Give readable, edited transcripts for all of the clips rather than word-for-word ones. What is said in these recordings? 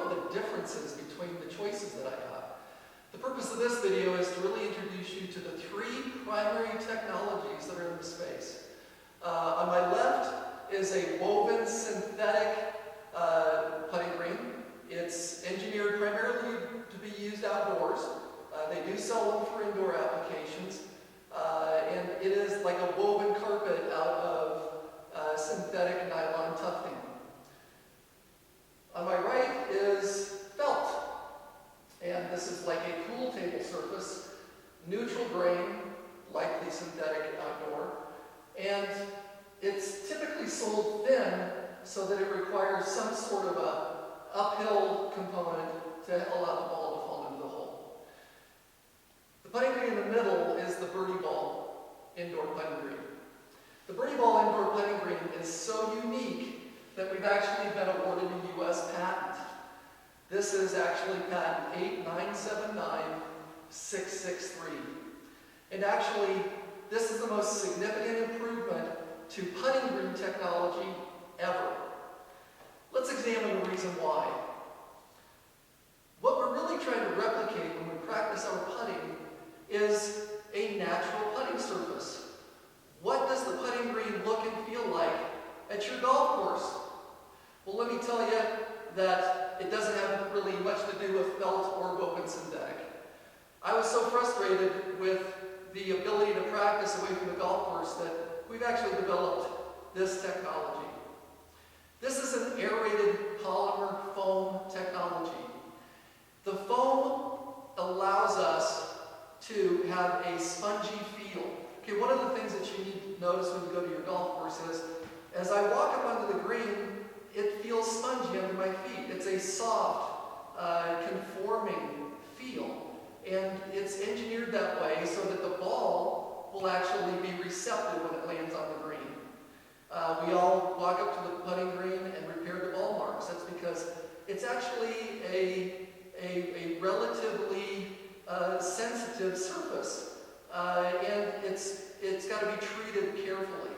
are the differences between the choices that I have? The purpose of this video is to really introduce you to the three primary technologies that are in the space. On my left is a woven synthetic putting green. It's engineered primarily to be used outdoors. They do sell them for indoor applications. And it is like a woven carpet out of synthetic nylon tufting. On my right is felt. And this is like a pool table surface, neutral grain, likely synthetic outdoor. And it's typically sold thin so that it requires some sort of a uphill component to allow the ball to fall into the hole. The putting green in the middle is the BirdieBall indoor putting green. The BirdieBall indoor putting green is so unique that we've actually been awarded a U.S. patent. This is actually patent 8979663. And actually, this is the most significant improvement to putting green technology ever. Let's examine the reason why. What we're really trying to replicate when we practice our putting is a natural putting surface. What does the putting green look and feel like at your golf course? Well, let me tell you that it doesn't have really much to do with felt or woven synthetic. I was so frustrated with the ability to practice away from the golf course that we've actually developed this technology. This is an aerated polymer foam technology. The foam allows us to have a spongy feel. Okay, one of the things that you need to notice when you go to your golf course is, as I walk up onto the green, it feels spongy under my feet. It's a soft, conforming feel. And it's engineered that way so that the ball will actually be receptive when it lands on the green. We all walk up to the putting green and repair the ball marks. That's because it's actually a relatively sensitive surface. And it's got to be treated carefully.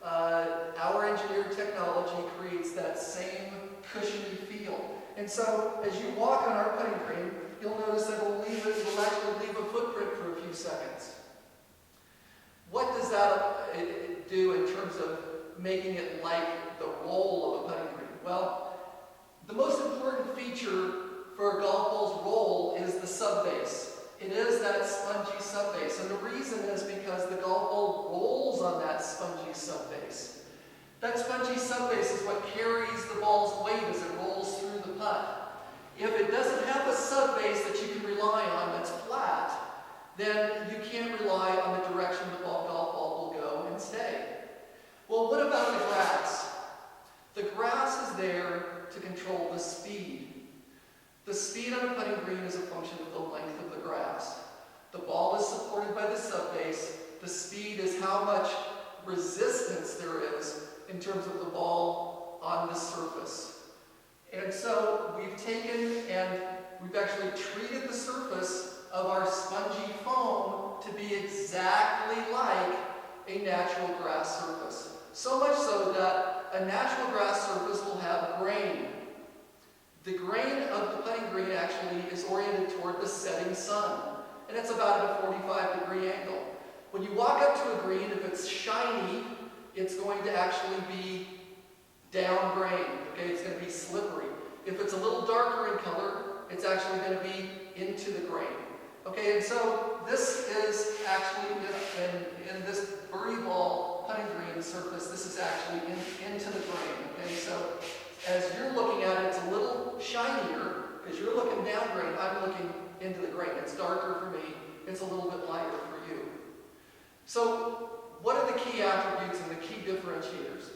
Our engineered technology creates that same cushiony feel. And so, as you walk on our putting green, you'll notice that it'll actually leave a footprint for a few seconds. What does that do in terms of making it like the roll of a putting green? Well, the most important feature for a golf ball's roll is the subbase. It is that spongy subbase, and the reason is because the golf ball rolls on that spongy subbase. That spongy subbase is what carries the ball's weight as it rolls through the putt. If it doesn't have a subbase that you can rely on that's flat, then you can't rely on the direction the golf ball will go and stay. Well, what about the grass? The grass is there to control the speed. The speed on a putting green is a function of the length of the grass. The ball is supported by the subbase. The speed is how much resistance there is in terms of the ball on the surface. And so we've taken and we've actually treated the surface of our spongy foam to be exactly like a natural grass surface. So much so that a natural grass surface will have grain. The grain of the putting green actually is oriented toward the setting sun, and it's about at a 45-degree angle. When you walk up to a green, if it's shiny, it's going to actually be down grain. Okay, it's going to be slippery. If it's a little darker in color, it's actually going to be into the grain. Okay, and so this is actually in this BirdieBall putting green surface. This is actually into the grain. Okay, so as you're looking at it, it's a little shinier because you're looking down grain. I'm looking into the grain. It's darker for me. It's a little bit lighter for you. So what are the key attributes and the key differentiators?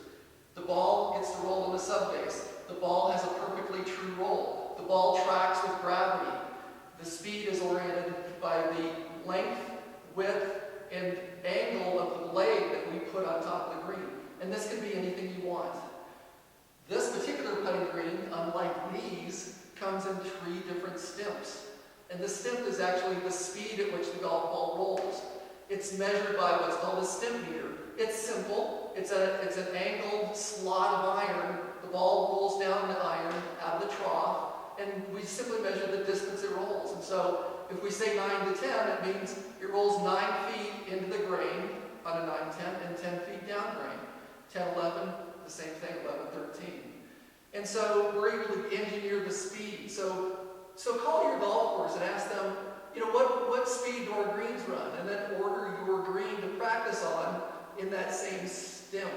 The ball gets to roll in the subbase. The ball has a perfectly true roll. The ball tracks with gravity. The speed is oriented by the length, width, and angle of the blade that we put on top of the green. And this can be anything you want. This particular putting green, unlike these, comes in 3 different stimps. And the stimp is actually the speed at which the golf ball rolls. It's measured by what's called a stimp meter. It's simple. It's an angled slot of iron. The ball rolls down the iron out of the trough, and we simply measure the distance it rolls. And so if we say 9 to 10, it means it rolls 9 feet into the grain on a 9-10 and 10 feet down grain. 10-11, the same thing, 11-13. And so we're able to engineer the speed. So call your golf course and ask them, you know, what speed do our greens run? And then order your green to practice on in that same stimp.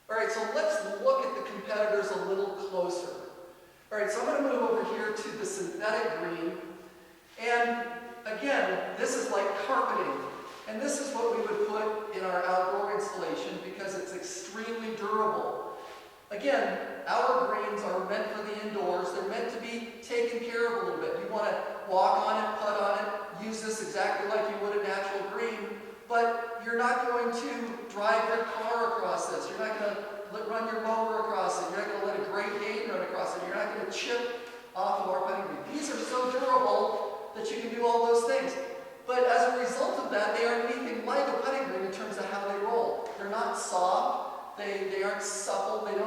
All right, so let's look at the competitors a little closer. All right, so I'm going to move over here to the synthetic green. And again, this is like carpeting. And this is what we would put in our outdoor installation because it's extremely durable. Again, our greens are meant for the indoors. They're meant to be taken care of a little bit. You want to walk on it, putt on it, use this exactly like you would a natural green, but you're not going to drive your car across this. You're not going to run your mower across it. You're not going to let a Great Dane run across it. You're not going to chip off of our putting green. These are so durable that you can do all those things. But as a result of that, they aren't anything like a putting green in terms of how they roll. They're not soft. They aren't supple. They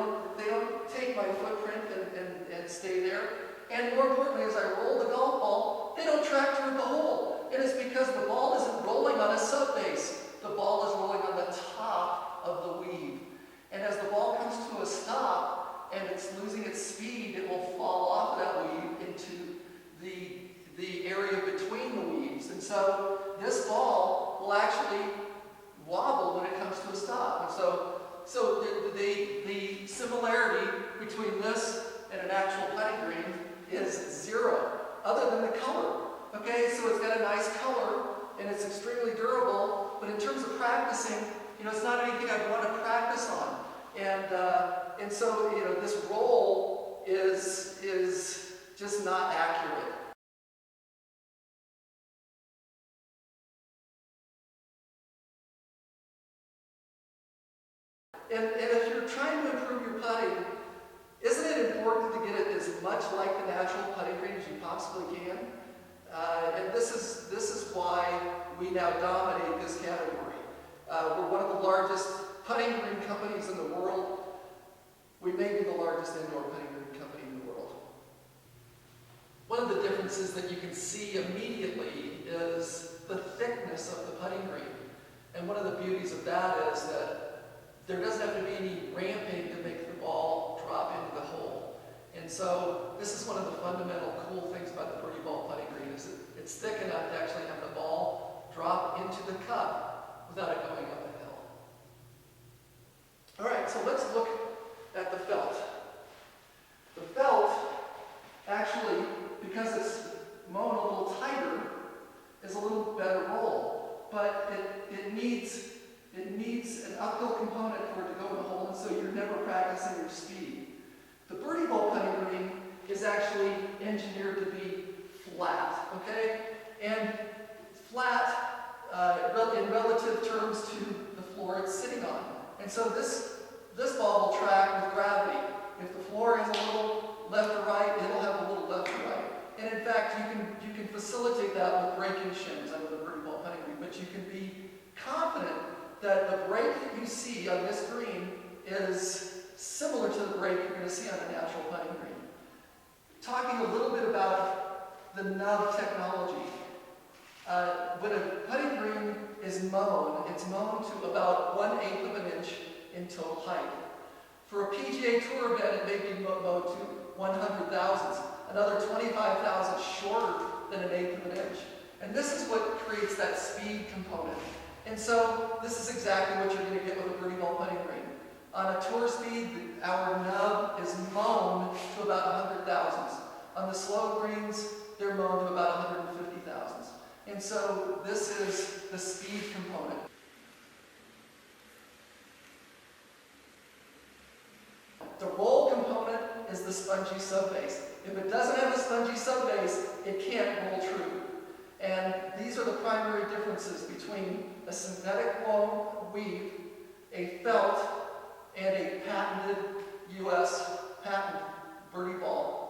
don't take my footprint and stay there. And more importantly, as I roll the golf ball, they don't track toward the hole. And it's because the ball isn't rolling on a subbase. The ball is rolling on the top of the weave. And as the ball comes to a stop and it's losing its speed, it will fall off of that weave into the area between the weaves. And so this ball will actually wobble when it comes to a stop. And so the similarity between this and an actual putting green is zero, other than the color. Okay, so it's got a nice color and it's extremely durable, but in terms of practicing, you know, it's not anything I want to practice on. And so, you know, this roll is just not accurate. And if you're trying to improve your putting, isn't it important to get it as much like the natural putting green as you possibly can? And this is why we now dominate this category. We're one of the largest putting green companies in the world. We may be the largest indoor putting green company in the world. One of the differences that you can see immediately is the thickness of the putting green. And one of the beauties of that is that there doesn't have to be any ramping to make the ball drop into the hole. And so this is one of the fundamental cool things about the BirdieBall putting green is that it's thick enough to actually have the ball drop into the cup without it going up a hill. All right, so let's look at the felt. The felt, actually, because it's mown a little tighter, is a little better roll, but it needs an uphill component for it to go in the hole, and so you're never practicing your speed. The BirdieBall putting green is actually engineered to be flat, okay? And flat in relative terms to the floor it's sitting on. And so this ball will track with gravity. If the floor is a little left or right, it'll have a little left or right. And in fact, you can facilitate that with braking shims under the BirdieBall putting green, but you can be confident that the break that you see on this green is similar to the break you're going to see on a natural putting green. Talking a little bit about the nub technology. When a putting green is mown, it's mown to about 1/8 of an inch in total height. For a PGA Tour event, it may be mowed to 100 thousandths, another 25 thousandths shorter than 1/8 of an inch. And this is what creates that speed component. And so this is exactly what you're going to get with a BirdieBall putting green. On a tour speed, our nub is mown to about 100 thousandths. On the slow greens, they're mown to about 150 thousandths. And so this is the speed component. The roll component is the spongy subbase. If it doesn't have a spongy subbase, it can't roll true. And these are the primary differences between a synthetic woven weave, a felt, and a patented U.S. patent BirdieBall.